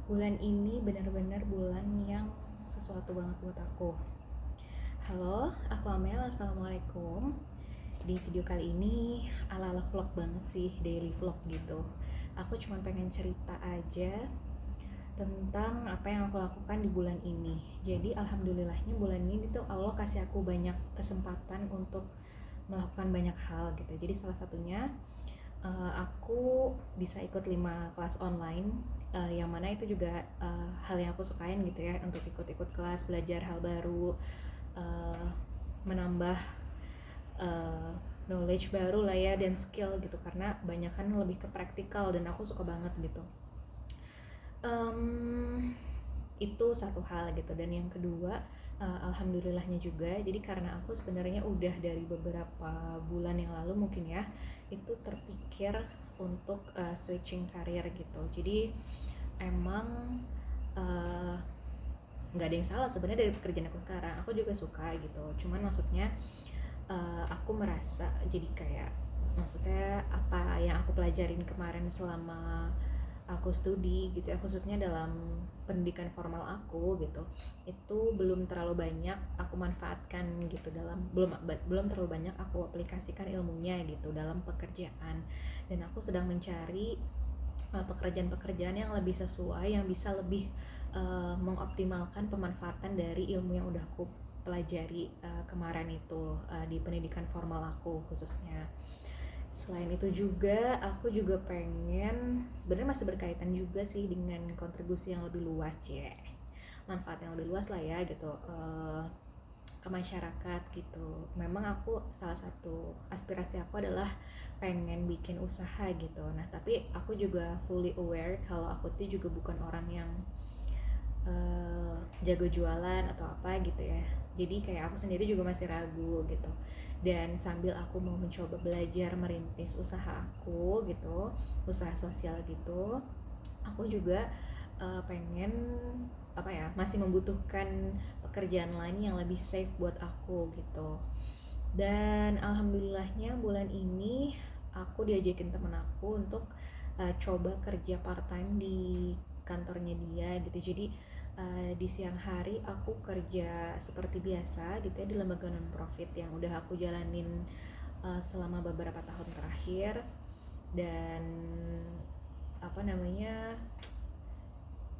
Bulan ini benar-benar bulan yang sesuatu banget buat aku. Halo, aku Amel, Assalamualaikum. Di video kali ini ala-ala vlog banget sih, daily vlog gitu. Aku cuma pengen cerita aja tentang apa yang aku lakukan di bulan ini. Jadi alhamdulillahnya bulan ini tuh Allah kasih aku banyak kesempatan untuk melakukan banyak hal gitu. Jadi salah satunya aku bisa ikut 5 kelas online, yang mana itu juga hal yang aku sukain gitu ya, untuk ikut-ikut kelas, belajar hal baru, uh, menambah uh, knowledge baru lah ya, dan skill gitu, karena banyak kan lebih ke praktikal dan aku suka banget gitu. um, itu satu hal gitu. Dan yang kedua, alhamdulillahnya juga, jadi karena aku sebenarnya udah dari beberapa bulan yang lalu mungkin ya, itu terpikir untuk switching karir gitu. Jadi emang uh, nggak ada yang salah sebenarnya dari pekerjaan aku sekarang, aku juga suka gitu. Cuman maksudnya aku merasa jadi kayak, maksudnya apa yang aku pelajarin kemarin selama aku studi gitu ya, khususnya dalam pendidikan formal aku gitu, itu belum terlalu banyak aku manfaatkan gitu, dalam belum terlalu banyak aku aplikasikan ilmunya gitu dalam pekerjaan. Dan aku sedang mencari pekerjaan-pekerjaan yang lebih sesuai, yang bisa lebih mengoptimalkan pemanfaatan dari ilmu yang udah aku pelajari kemarin itu, di pendidikan formal aku khususnya. Selain itu juga aku juga pengen, sebenarnya masih berkaitan juga sih dengan kontribusi yang lebih luas ya, manfaat yang lebih luas lah ya gitu, ke masyarakat gitu. Memang aku, salah satu aspirasi aku adalah pengen bikin usaha gitu. Nah tapi aku juga fully aware kalau aku tuh juga bukan orang yang jago jualan atau apa gitu ya. Jadi kayak aku sendiri juga masih ragu gitu. Dan sambil aku mau mencoba belajar merintis usaha aku gitu, usaha sosial gitu, aku juga pengen apa ya, masih membutuhkan pekerjaan lain yang lebih safe buat aku gitu. Dan alhamdulillahnya bulan ini aku diajakin temen aku untuk coba kerja part time di kantornya dia gitu. Jadi di siang hari aku kerja seperti biasa gitu ya, di lembaga non profit yang udah aku jalanin selama beberapa tahun terakhir. Dan apa namanya,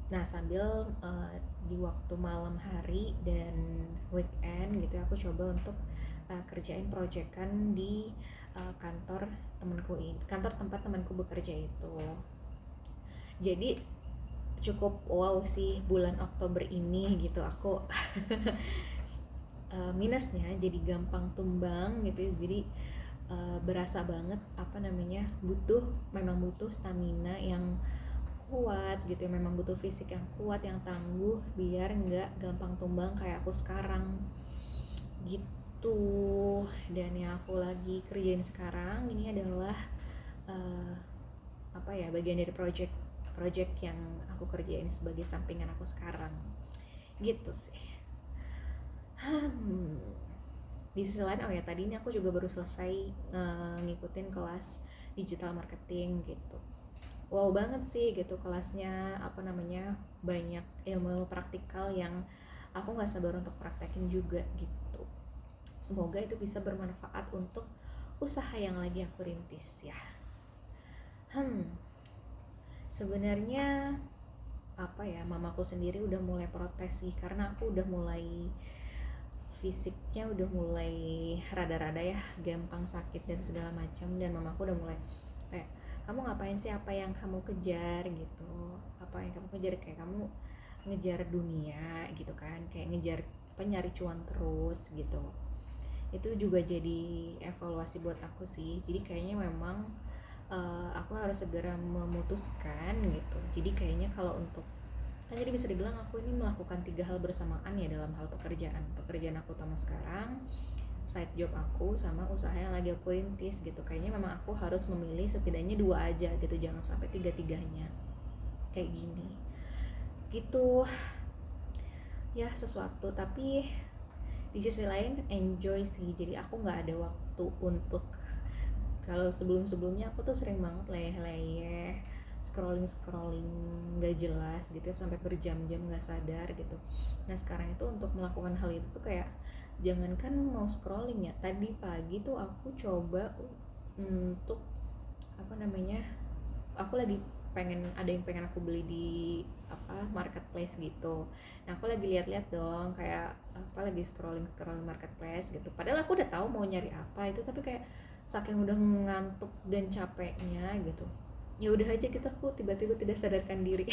nah sambil di waktu malam hari dan weekend gitu ya, aku coba untuk kerjain proyekan di kantor temanku ini, kantor tempat temanku bekerja itu. Jadi cukup wow sih bulan Oktober ini gitu. Aku minusnya jadi gampang tumbang gitu ya. Jadi berasa banget apa namanya, memang butuh stamina yang kuat gitu ya, memang butuh fisik yang kuat, yang tangguh, biar nggak gampang tumbang kayak aku sekarang gitu. Dan yang aku lagi kerjain sekarang ini adalah uh, apa ya, bagian dari project yang aku kerjain sebagai sampingan aku sekarang gitu sih. Di sisi lain, oh ya, tadi ini aku juga baru selesai ngikutin kelas digital marketing gitu. Wow banget sih gitu kelasnya, apa namanya, banyak ilmu praktikal yang aku nggak sabar untuk praktekin juga gitu. Semoga itu bisa bermanfaat untuk usaha yang lagi aku rintis ya. Sebenarnya apa ya, mamaku sendiri udah mulai protes sih, karena aku udah mulai, fisiknya udah mulai rada-rada ya, gampang sakit dan segala macam. Dan mamaku udah mulai kayak, kamu ngapain sih, apa yang kamu kejar gitu, apa yang kamu kejar, kayak kamu ngejar dunia gitu kan, kayak ngejar apa, nyari cuan terus gitu. Itu juga jadi evaluasi buat aku sih. Jadi kayaknya memang aku harus segera memutuskan gitu. Jadi kayaknya kalau untuk, kan jadi bisa dibilang aku ini melakukan 3 hal bersamaan ya dalam hal pekerjaan aku utama sekarang, side job aku, sama usaha yang lagi aku rintis gitu. Kayaknya memang aku harus memilih setidaknya 2 aja gitu, jangan sampai tiga-tiganya kayak gini gitu ya. Sesuatu, tapi di sisi lain enjoy sih. Jadi aku nggak ada waktu untuk, kalau sebelum-sebelumnya aku tuh sering banget leyeh-leyeh, scrolling nggak jelas gitu sampai berjam-jam nggak sadar gitu. Nah sekarang itu untuk melakukan hal itu tuh kayak jangankan mau scrolling ya, tadi pagi tuh aku coba untuk apa namanya, aku lagi ada yang pengen aku beli di marketplace gitu. Nah aku lagi lihat-lihat dong kayak lagi scrolling marketplace gitu, padahal aku udah tahu mau nyari apa itu, tapi kayak saking udah ngantuk dan capeknya gitu, ya udah aja gitu, aku tiba-tiba tidak sadarkan diri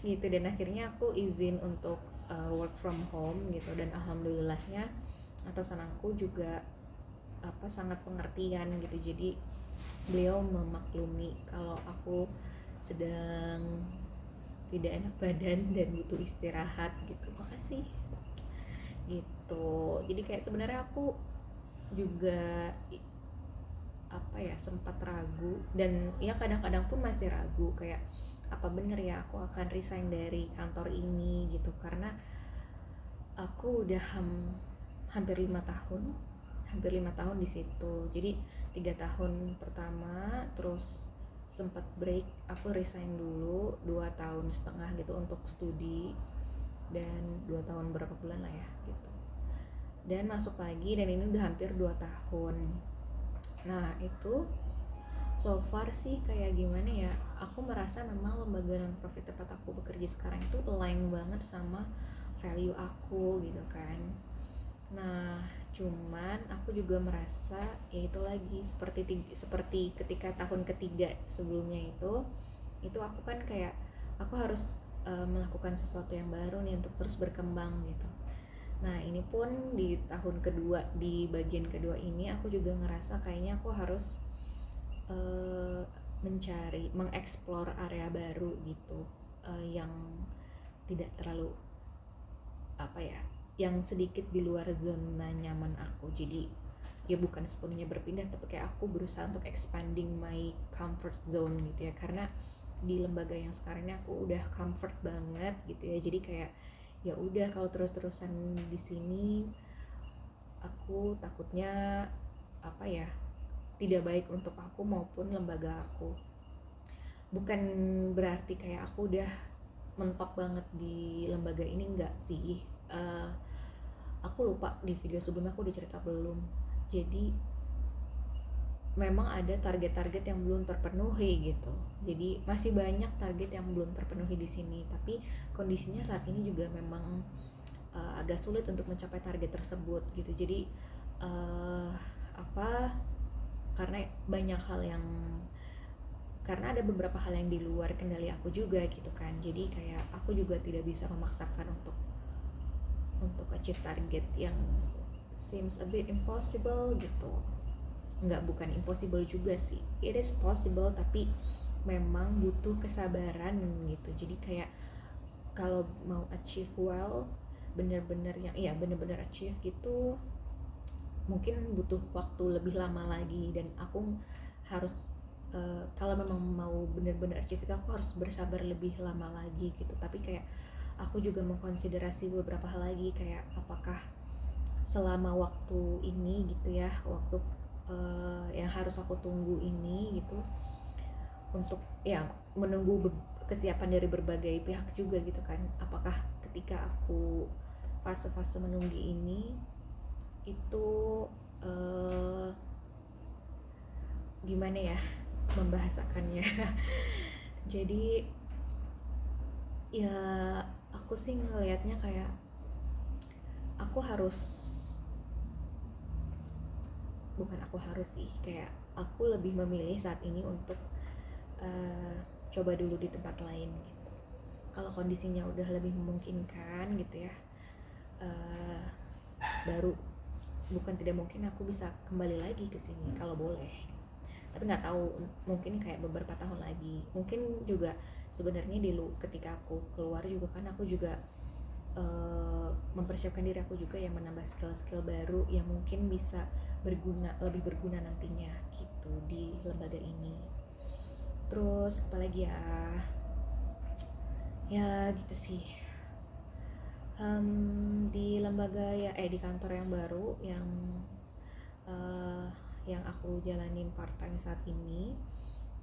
gitu. Dan akhirnya aku izin untuk work from home gitu, dan alhamdulillahnya atasan aku juga sangat pengertian gitu. Jadi beliau memaklumi kalau aku sedang tidak enak badan dan butuh istirahat gitu. Makasih gitu. Jadi kayak sebenarnya aku juga sempat ragu, dan ya kadang-kadang pun masih ragu kayak apa bener ya aku akan resign dari kantor ini gitu, karena aku udah hampir 5 tahun di situ. Jadi 3 tahun pertama, terus sempat break, aku resign dulu 2 tahun setengah gitu untuk studi, dan 2 tahun berapa bulan lah ya gitu, dan masuk lagi, dan ini udah hampir 2 tahun. Nah itu so far sih kayak gimana ya, aku merasa memang lembaga non profit tempat aku bekerja sekarang itu align banget sama value aku gitu kan. Nah cuman aku juga merasa ya itu lagi seperti ketika tahun ketiga sebelumnya itu aku kan kayak aku harus melakukan sesuatu yang baru nih untuk terus berkembang gitu. Nah ini pun di tahun kedua, di bagian kedua ini aku juga ngerasa kayaknya aku harus mengeksplor area baru gitu, yang tidak terlalu yang sedikit di luar zona nyaman aku. Jadi ya bukan sepenuhnya berpindah, tapi kayak aku berusaha untuk expanding my comfort zone gitu ya, karena di lembaga yang sekarang ini aku udah comfort banget gitu ya. Jadi kayak ya udah, kalau terus-terusan di sini aku takutnya tidak baik untuk aku maupun lembaga aku. Bukan berarti kayak aku udah mentok banget di lembaga ini, enggak sih. Aku lupa di video sebelumnya aku udah cerita belum. Jadi memang ada target-target yang belum terpenuhi gitu. Jadi masih banyak target yang belum terpenuhi di sini, tapi kondisinya saat ini juga memang agak sulit untuk mencapai target tersebut gitu. Jadi karena banyak hal yang karena ada beberapa hal yang di luar kendali aku juga gitu kan. Jadi kayak aku juga tidak bisa memaksakan untuk achieve target yang seems a bit impossible gitu. Bukan impossible juga sih, it is possible, tapi memang butuh kesabaran gitu. Jadi kayak kalau mau achieve well, bener-bener achieve gitu, mungkin butuh waktu lebih lama lagi, dan aku harus kalau memang mau benar-benar achieve itu aku harus bersabar lebih lama lagi gitu. Tapi kayak aku juga mengkonsiderasi beberapa hal lagi, kayak apakah selama waktu ini gitu ya, waktu yang harus aku tunggu ini gitu, untuk ya menunggu kesiapan dari berbagai pihak juga gitu kan, apakah ketika aku fase-fase menunggu ini itu gimana ya membahasakannya. Jadi ya aku sih ngelihatnya kayak aku harus sih, kayak aku lebih memilih saat ini untuk coba dulu di tempat lain gitu. Kalau kondisinya udah lebih memungkinkan gitu ya, baru, bukan tidak mungkin aku bisa kembali lagi ke sini kalau boleh. Tapi nggak tahu, mungkin kayak beberapa tahun lagi. Mungkin juga sebenarnya ketika aku keluar juga kan aku juga mempersiapkan diri aku juga yang menambah skill-skill baru yang mungkin bisa lebih berguna nantinya gitu di lembaga ini. Terus apalagi ya gitu sih. Di lembaga ya di kantor yang baru yang aku jalanin part time saat ini,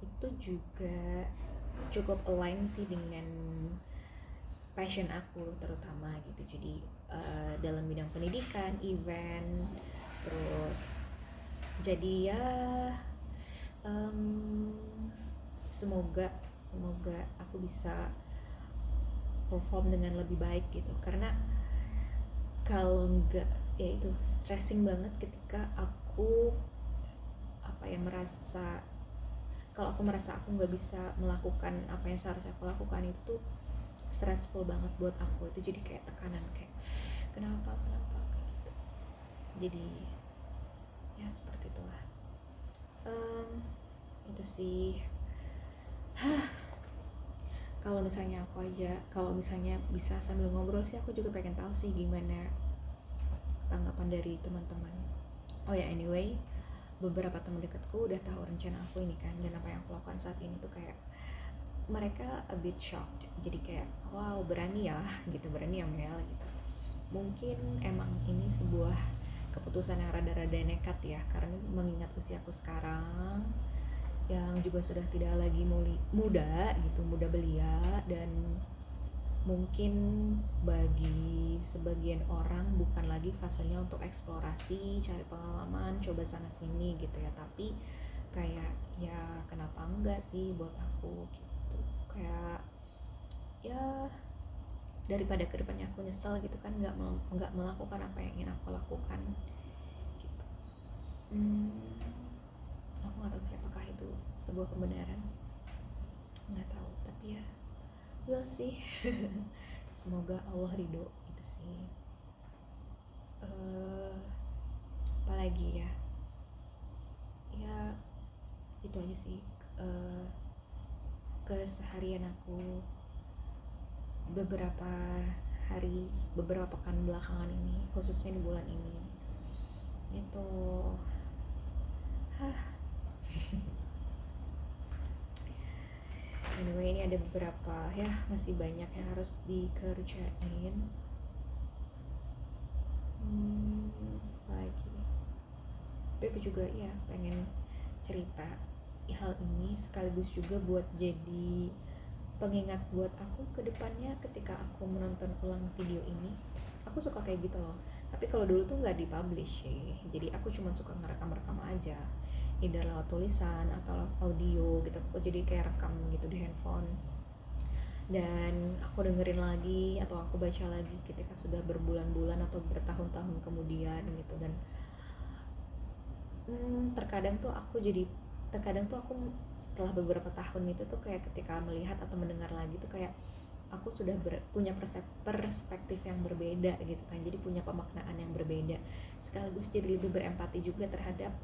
itu juga cukup align sih dengan passion aku terutama gitu. Jadi dalam bidang pendidikan, event, terus jadi ya em, semoga semoga aku bisa perform dengan lebih baik gitu, karena kalau enggak ya itu stressing banget ketika aku merasa, kalau aku merasa aku nggak bisa melakukan apa yang seharusnya aku lakukan, itu tuh stressful banget buat aku. Itu jadi kayak tekanan, kayak kenapa kayak gitu. Jadi ya seperti itulah. Itu sih. Kalau misalnya bisa sambil ngobrol sih, aku juga pengen tahu sih gimana tanggapan dari teman-teman. Oh ya, anyway, beberapa teman dekatku udah tahu rencana aku ini kan, dan apa yang aku lakukan saat ini tuh kayak mereka a bit shocked. Jadi kayak wow, berani ya gitu, berani ya Mel gitu. Mungkin emang ini sebuah keputusan yang rada-rada nekat ya, karena mengingat usiaku sekarang yang juga sudah tidak lagi muda gitu, muda belia, dan mungkin bagi sebagian orang bukan lagi fasenya untuk eksplorasi, cari pengalaman, coba sana sini gitu ya, tapi kayak ya kenapa enggak sih buat aku gitu. Kayak ya daripada kedepannya aku nyesel gitu kan, nggak melakukan apa yang ingin aku lakukan gitu. Aku nggak tahu siapakah itu sebuah kebenaran, nggak tahu, tapi ya we'll see. Semoga Allah ridho gitu sih. Apalagi ya, ya itu aja sih. Keseharian aku beberapa beberapa pekan belakangan ini, khususnya di bulan ini itu anyway, ini ada beberapa ya, masih banyak yang harus dikerjain. Lagi tapi aku juga ya pengen cerita hal ini sekaligus juga buat jadi pengingat buat aku ke depannya ketika aku menonton ulang video ini. Aku suka kayak gitu loh, tapi kalau dulu tuh nggak dipublish sih, jadi aku cuma suka ngerekam aja, either lewat tulisan atau lewat audio gitu. Aku jadi kayak rekam gitu di handphone, dan aku dengerin lagi atau aku baca lagi ketika sudah berbulan-bulan atau bertahun-tahun kemudian gitu. Dan terkadang tuh aku setelah beberapa tahun itu tuh kayak ketika melihat atau mendengar lagi tuh kayak aku sudah punya perspektif yang berbeda gitu kan, jadi punya pemaknaan yang berbeda, sekaligus jadi lebih berempati juga terhadap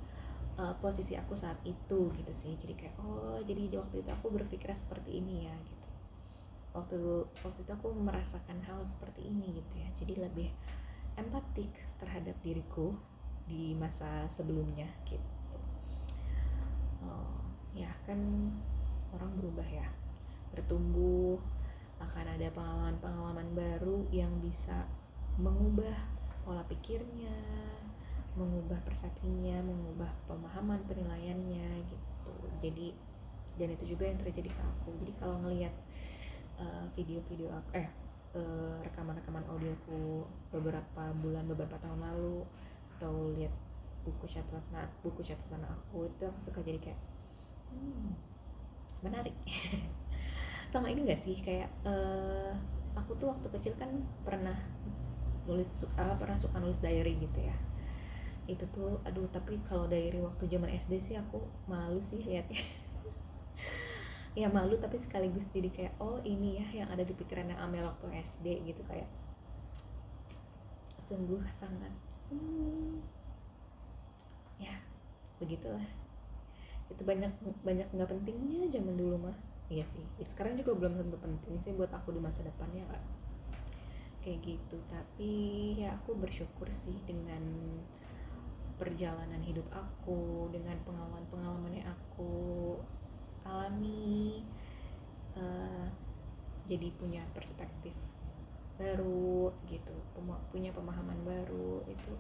posisi aku saat itu gitu sih. Jadi kayak oh, jadi waktu itu aku berpikir seperti ini ya gitu, waktu itu aku merasakan hal seperti ini gitu ya, jadi lebih empatik terhadap diriku di masa sebelumnya gitu. Ya kan, orang berubah ya, bertumbuh, akan ada pengalaman-pengalaman baru yang bisa mengubah pola pikirnya, mengubah persepsinya, mengubah pemahaman penilaiannya gitu. Jadi, dan itu juga yang terjadi ke aku. Jadi kalau ngelihat video-video aku rekaman-rekaman audioku beberapa bulan, beberapa tahun lalu, atau lihat buku catatan aku, itu aku suka jadi kayak menarik. Sama ini gak sih, kayak aku tuh waktu kecil kan pernah suka nulis diary gitu ya. Itu tuh aduh, tapi kalau diary waktu zaman SD sih aku malu sih liatnya. Ya malu, tapi sekaligus jadi kayak oh ini ya yang ada di pikirannya Amel waktu SD gitu, kayak sungguh sangat ya begitulah. Itu banyak nggak pentingnya zaman dulu mah. Iya sih, sekarang juga belum tentu penting sih buat aku di masa depannya kak, kayak gitu. Tapi ya aku bersyukur sih dengan perjalanan hidup aku, dengan pengalaman yang aku alami, jadi punya perspektif baru gitu, punya pemahaman baru. Itu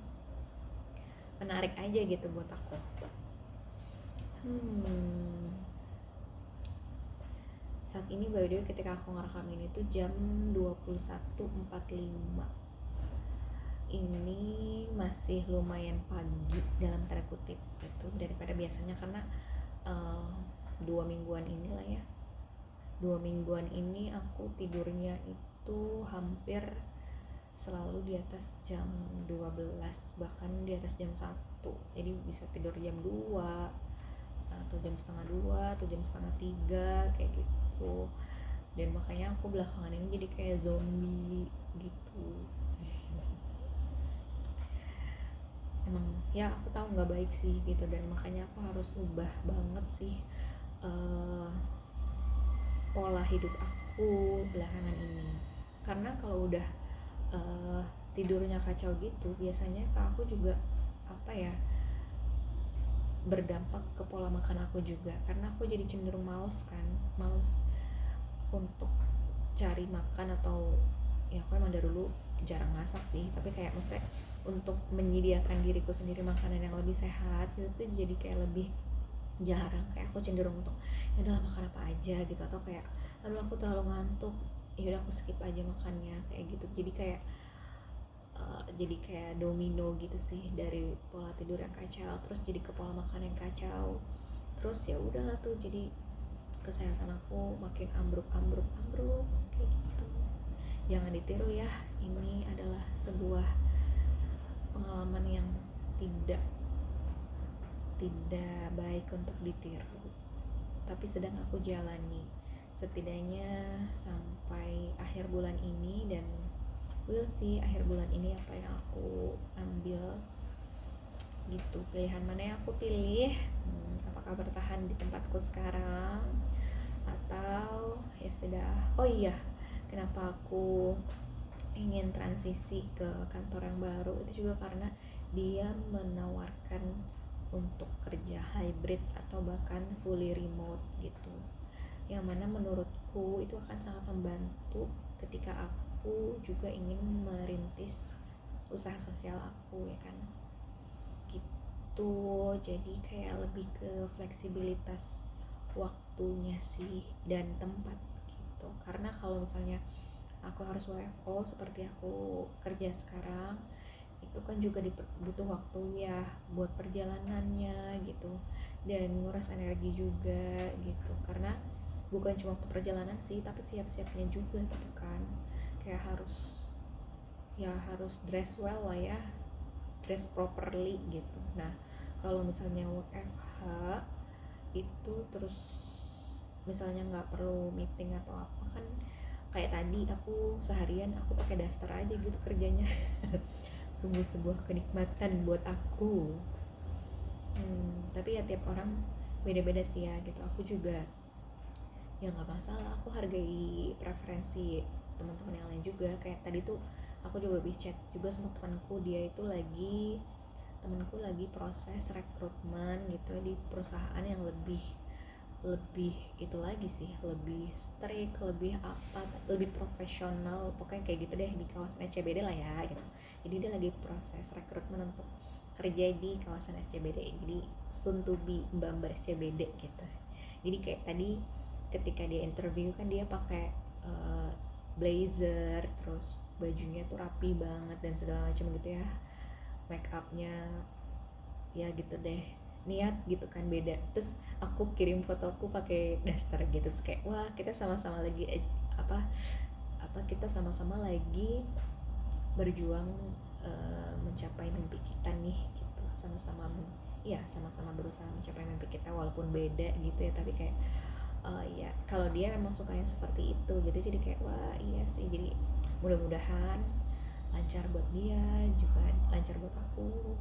menarik aja gitu buat aku. saat ini by the way ketika aku ngerekam ini tuh jam 21.45. Ini masih lumayan pagi dalam tanda kutip gitu daripada biasanya, karena 2 mingguan inilah ya, 2 mingguan ini aku tidurnya itu hampir selalu di atas jam 12, bahkan di atas jam 1. Jadi bisa tidur jam 2 atau jam setengah 2 atau jam setengah 3 kayak gitu. Dan makanya aku belakangan ini jadi kayak zombie gitu. Emang ya aku tahu nggak baik sih gitu, dan makanya aku harus ubah banget sih pola hidup aku belakangan ini. Karena kalau udah tidurnya kacau gitu, biasanya ke aku juga apa ya, berdampak ke pola makan aku juga, karena aku jadi cenderung males untuk cari makan, atau ya aku emang dari dulu jarang masak sih, tapi kayak maksudnya untuk menyediakan diriku sendiri makanan yang lebih sehat gitu tuh jadi kayak lebih jarang. Kayak aku cenderung untuk ya udah makan apa aja gitu, atau kayak aduh aku terlalu ngantuk, ya udah aku skip aja makannya kayak gitu. Jadi kayak domino gitu sih, dari pola tidur yang kacau terus jadi ke pola makan yang kacau, terus ya udahlah tuh jadi kesehatan aku makin ambruk kayak gitu. Jangan ditiru ya, ini adalah sebuah pengalaman yang tidak baik untuk ditiru, tapi sedang aku jalani setidaknya sampai akhir bulan ini, dan we'll see akhir bulan ini apa yang aku ambil gitu. Pilihan mana yang aku pilih, apakah bertahan di tempatku sekarang atau ya sudah. Oh iya, kenapa aku ingin transisi ke kantor yang baru itu juga karena dia menawarkan untuk kerja hybrid atau bahkan fully remote gitu, yang mana menurutku itu akan sangat membantu ketika aku juga ingin merintis usaha sosial aku ya kan gitu. Jadi kayak lebih ke fleksibilitas waktunya sih dan tempat gitu, karena kalau misalnya aku harus WFO seperti aku kerja sekarang, itu kan juga butuh waktu ya buat perjalanannya gitu, dan nguras energi juga gitu, karena bukan cuma waktu perjalanan sih, tapi siap-siapnya juga gitu kan, kayak harus dress well lah ya, dress properly gitu. Nah kalau misalnya WFH itu terus misalnya nggak perlu meeting atau apa kan, kayak tadi aku seharian aku pakai daster aja gitu kerjanya. Sungguh sebuah kenikmatan buat aku. Tapi ya tiap orang beda-beda sih ya gitu. Aku juga ya nggak masalah, aku hargai preferensi teman-teman yang lain juga. Kayak tadi tuh aku juga habis chat juga sama temanku, temanku lagi proses rekrutmen gitu di perusahaan yang lebih itu lagi sih, lebih strict, lebih apa, lebih profesional, pokoknya kayak gitu deh, di kawasan SCBD lah ya gitu. Jadi dia lagi proses rekrutmen untuk kerja di kawasan SCBD, jadi soon to be Mbak SCBD gitu. Jadi kayak tadi ketika dia interview kan dia pakai blazer, terus bajunya tuh rapi banget dan segala macam gitu ya, make upnya ya gitu deh, niat gitu kan beda. Terus aku kirim fotoku pakai daster gitu, terus kayak wah kita sama-sama lagi kita sama-sama lagi berjuang mencapai mimpi kita nih gitu, sama-sama berusaha mencapai mimpi kita walaupun beda gitu ya, tapi kayak ya kalau dia memang sukanya seperti itu gitu, jadi kayak wah iya sih, jadi mudah-mudahan lancar buat dia juga lancar buat aku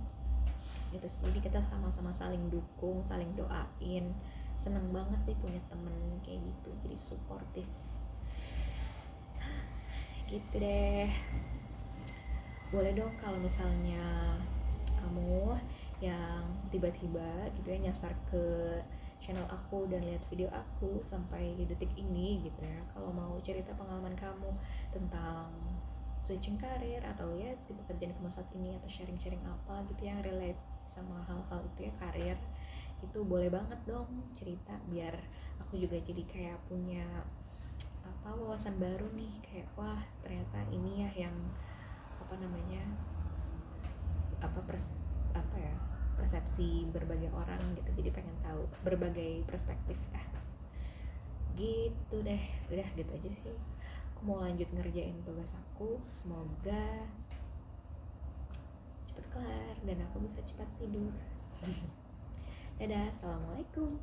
gitu. Jadi kita sama-sama saling dukung, saling doain. Seneng banget sih punya temen kayak gitu, jadi suportif gitu deh. Boleh dong kalau misalnya kamu yang tiba-tiba gitu ya nyasar ke channel aku dan lihat video aku sampai detik ini gitu ya, kalau mau cerita pengalaman kamu tentang switching karir atau ya di pekerjaan kamu saat ini, atau sharing-sharing apa gitu yang relate sama hal-hal itu ya karir, itu boleh banget dong cerita, biar aku juga jadi kayak punya wawasan baru nih, kayak wah ternyata ini ya yang apa namanya apa pers apa ya persepsi berbagai orang gitu, jadi pengen tahu berbagai perspektif gitu deh. Udah gitu aja sih, aku mau lanjut ngerjain tugas aku, semoga cepet kelar dan aku bisa cepat tidur. Dadah, assalamualaikum.